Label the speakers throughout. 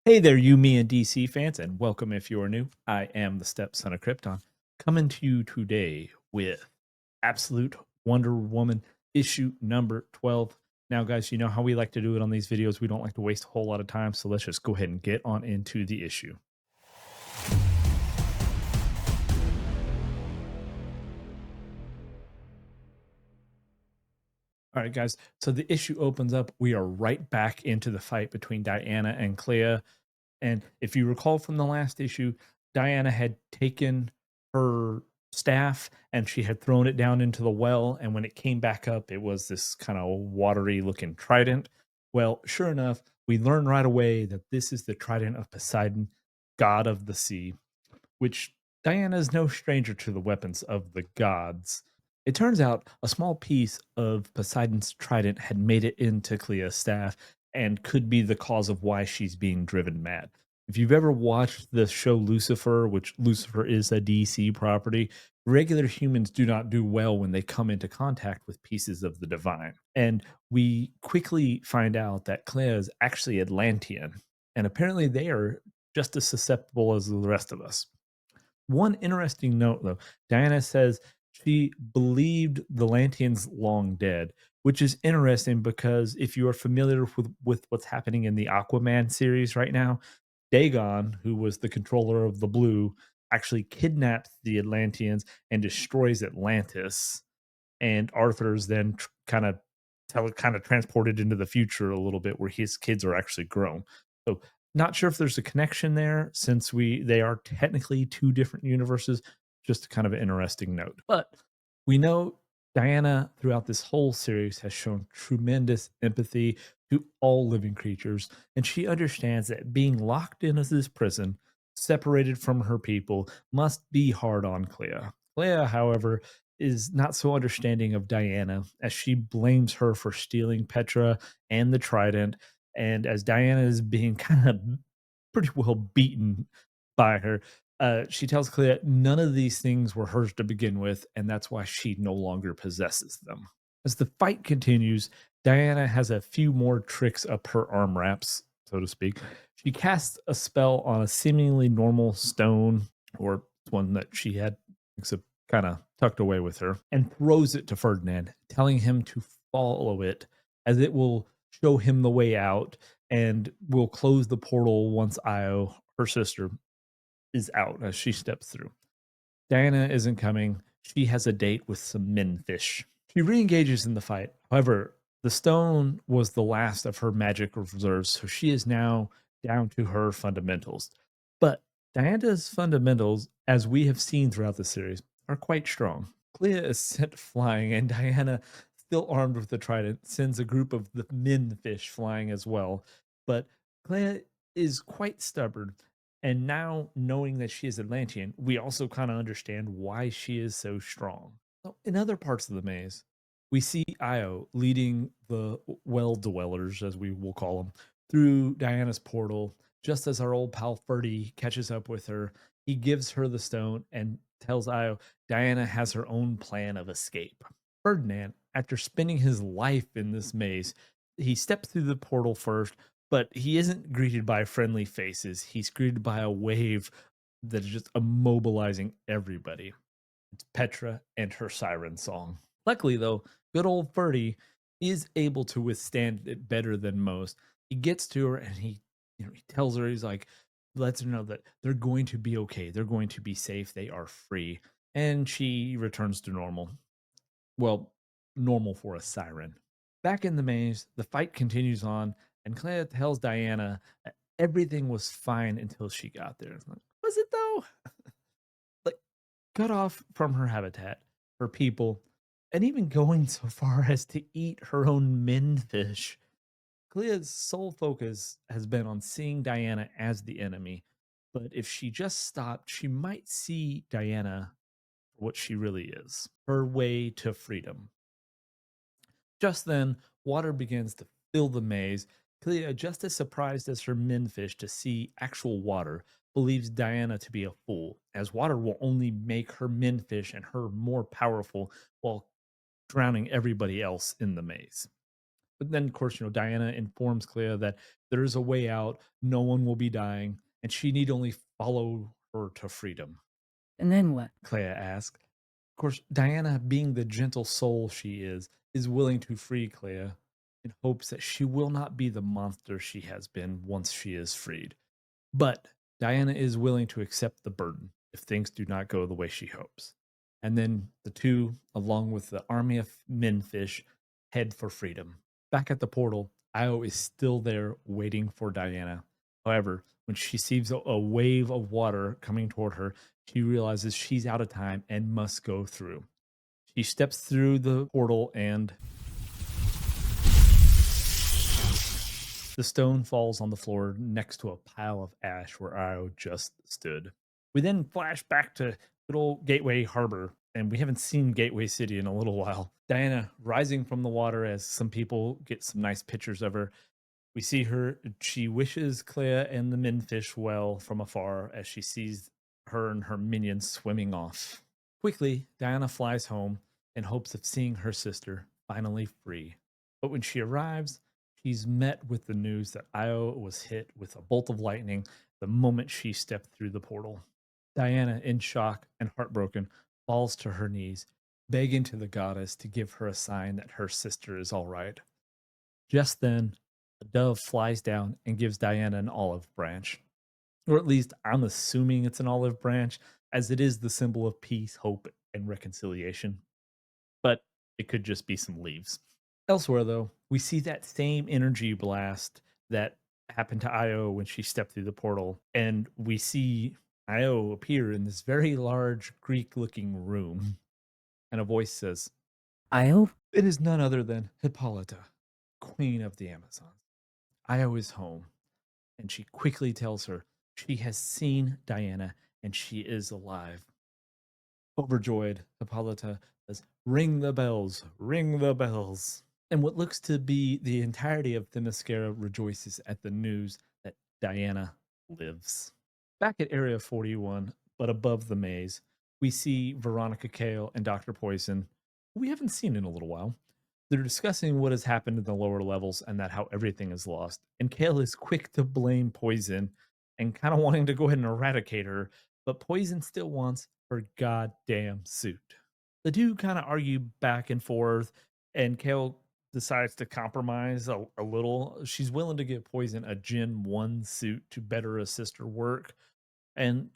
Speaker 1: Hey there, you, me, and DC fans, and welcome if you are new. I am the stepson of Krypton, coming to you today with Absolute Wonder Woman issue number 12. Now, guys, you know how we like to do it on these videos. We don't like to waste a whole lot of time, so let's just go ahead and get on into the issue. All right, guys. So the issue opens up. We are right back into the fight between Diana and Clea. And if you recall from the last issue, Diana had taken her staff and she had thrown it down into the well. And when it came back up, it was this kind of watery looking trident. Well, sure enough, we learn right away that this is the trident of Poseidon, god of the sea, which Diana is no stranger to the weapons of the gods. It turns out a small piece of Poseidon's trident had made it into Clea's staff and could be the cause of why she's being driven mad. If you've ever watched the show Lucifer, which Lucifer is a DC property, regular humans do not do well when they come into contact with pieces of the divine. And we quickly find out that Clea is actually Atlantean, and apparently they are just as susceptible as the rest of us. One interesting note, though, Diana says she believed the Lanteans long dead, which is interesting because if you are familiar with what's happening in the Aquaman series right now, Dagon, who was the controller of the blue, actually kidnaps the Atlanteans and destroys Atlantis. And Arthur's then kind of transported into the future a little bit where his kids are actually grown. So not sure if there's a connection there since they are technically two different universes. Just kind of an interesting note. But we know Diana throughout this whole series has shown tremendous empathy to all living creatures, and she understands that being locked in this prison, separated from her people, must be hard on Clea. Clea, however, is not so understanding of Diana as she blames her for stealing Petra and the trident. And as Diana is being kind of pretty well beaten by her, she tells Clea none of these things were hers to begin with, and that's why she no longer possesses them. As the fight continues, Diana has a few more tricks up her arm wraps, so to speak. She casts a spell on a seemingly normal stone, or one that she had kind of tucked away with her, and throws it to Ferdinand, telling him to follow it as it will show him the way out and will close the portal once Io, her sister, is out as she steps through. Diana isn't coming. She has a date with some menfish. She re-engages in the fight. However, the stone was the last of her magic reserves, so she is now down to her fundamentals. But Diana's fundamentals, as we have seen throughout the series, are quite strong. Clea is sent flying, and Diana, still armed with the trident, sends a group of the menfish flying as well. But Clea is quite stubborn, and now, knowing that she is Atlantean, we also kind of understand why she is so strong. So in other parts of the maze, we see Io leading the well dwellers, as we will call them, through Diana's portal. Just as our old pal Ferdy catches up with her, he gives her the stone and tells Io Diana has her own plan of escape. Ferdinand, after spending his life in this maze, he steps through the portal first, but he isn't greeted by friendly faces. He's greeted by a wave that is just immobilizing everybody. It's Petra and her siren song. Luckily, though, good old Ferdy is able to withstand it better than most. He gets to her and he tells her, he's like, lets her know that they're going to be okay. They're going to be safe. They are free. And she returns to normal. Well, normal for a siren. Back in the maze, the fight continues on, and Clea tells Diana that everything was fine until she got there. Like, was it though? Like, cut off from her habitat, her people, and even going so far as to eat her own menfish. Clea's sole focus has been on seeing Diana as the enemy, but if she just stopped, she might see Diana for what she really is, her way to freedom. Just then, water begins to fill the maze. Clea, just as surprised as her menfish to see actual water, believes Diana to be a fool, as water will only make her menfish and her more powerful while drowning everybody else in the maze. But then, of course, Diana informs Clea that there is a way out, no one will be dying, and she need only follow her to freedom.
Speaker 2: And then what?
Speaker 1: Clea asks. Of course, Diana, being the gentle soul she is willing to free Clea in hopes that she will not be the monster she has been once she is freed. But Diana is willing to accept the burden if things do not go the way she hopes. And then the two, along with the army of menfish, head for freedom. Back at the portal, Io is still there waiting for Diana. However, when she sees a wave of water coming toward her, she realizes she's out of time and must go through. She steps through the portal and the stone falls on the floor next to a pile of ash where Io just stood. We then flash back to good old Gateway Harbor, and we haven't seen Gateway City in a little while. Diana rising from the water as some people get some nice pictures of her. We see her, she wishes Clea and the menfish well from afar as she sees her and her minions swimming off. Quickly, Diana flies home in hopes of seeing her sister finally free. But when she arrives, she's met with the news that Io was hit with a bolt of lightning the moment she stepped through the portal. Diana, in shock and heartbroken, falls to her knees, begging to the goddess to give her a sign that her sister is all right. Just then, a dove flies down and gives Diana an olive branch. Or at least I'm assuming it's an olive branch, as it is the symbol of peace, hope, and reconciliation. But it could just be some leaves. Elsewhere, though, we see that same energy blast that happened to Io when she stepped through the portal. And we see Io appear in this very large Greek looking room. And a voice says,
Speaker 2: Io?
Speaker 1: "It is none other than Hippolyta, queen of the Amazons. Io is home." And she quickly tells her she has seen Diana and she is alive. Overjoyed, Hippolyta says, "Ring the bells, ring the bells." And what looks to be the entirety of Themyscira rejoices at the news that Diana lives. Back at Area 41, but above the maze, we see Veronica Kale and Dr. Poison, who we haven't seen in a little while. They're discussing what has happened in the lower levels and that how everything is lost. And Kale is quick to blame Poison and kind of wanting to go ahead and eradicate her, but Poison still wants her goddamn suit. The two kind of argue back and forth, and Kale decides to compromise a little. She's willing to give Poison a Gen 1 suit to better assist her work. And,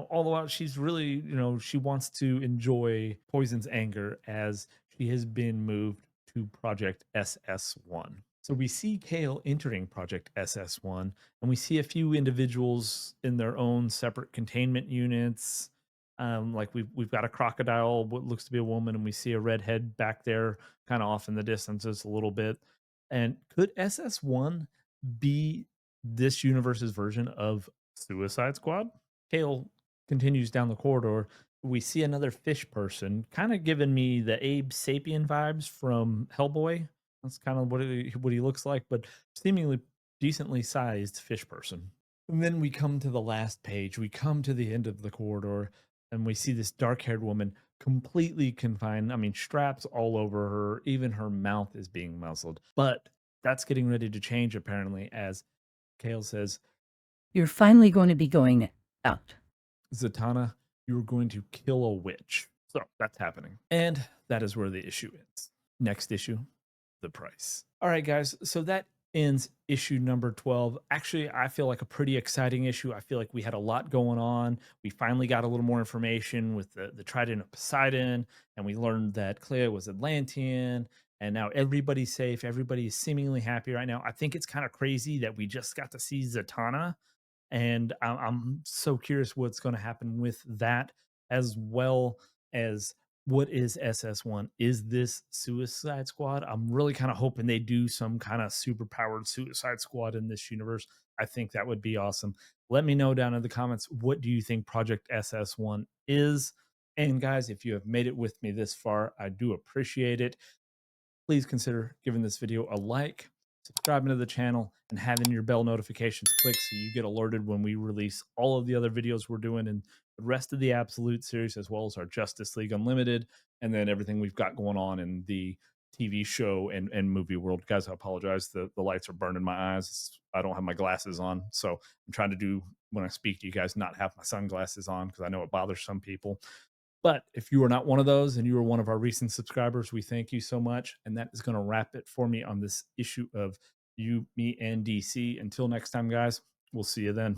Speaker 1: all the while she's really, she wants to enjoy Poison's anger as she has been moved to Project SS1. So we see Kale entering Project SS1, and we see a few individuals in their own separate containment units. Like we've got a crocodile, what looks to be a woman, and we see a redhead back there, kind of off in the distance just a little bit. And could SS1 be this universe's version of Suicide Squad? Kale continues down the corridor. We see another fish person, kind of giving me the Abe Sapien vibes from Hellboy. That's kind of what he looks like, but seemingly decently sized fish person. And then we come to the last page. We come to the end of the corridor, and we see this dark haired woman completely confined. I mean, straps all over her. Even her mouth is being muzzled. But that's getting ready to change, apparently, as Kale says,
Speaker 2: You're finally going to be going out.
Speaker 1: "Zatanna, you're going to kill a witch." So that's happening. And that is where the issue ends. Next issue, the price. All right, guys. So that ends issue number 12. Actually, I feel like a pretty exciting issue. I feel like we had a lot going on. We finally got a little more information with the Trident of Poseidon, and we learned that Clea was Atlantean, and now everybody's safe. Everybody is seemingly happy right now. I think it's kind of crazy that we just got to see Zatanna, and I'm so curious what's going to happen with that, as well as what is SS1. Is this Suicide Squad? I'm really kind of hoping they do some kind of super powered Suicide Squad in this universe. I think that would be awesome. Let me know down in the comments, what do you think Project SS1 is? And guys, if you have made it with me this far, I do appreciate it. Please consider giving this video a like, subscribing to the channel, and having your bell notifications clicked so you get alerted when we release all of the other videos we're doing in the rest of the Absolute series, as well as our Justice League Unlimited, and then everything we've got going on in the TV show and movie world. Guys, I apologize. The lights are burning my eyes. I don't have my glasses on. So I'm trying to do when I speak to you guys, not have my sunglasses on because I know it bothers some people. But if you are not one of those and you are one of our recent subscribers, we thank you so much. And that is going to wrap it for me on this issue of You, Me, and DC. Until next time, guys, we'll see you then.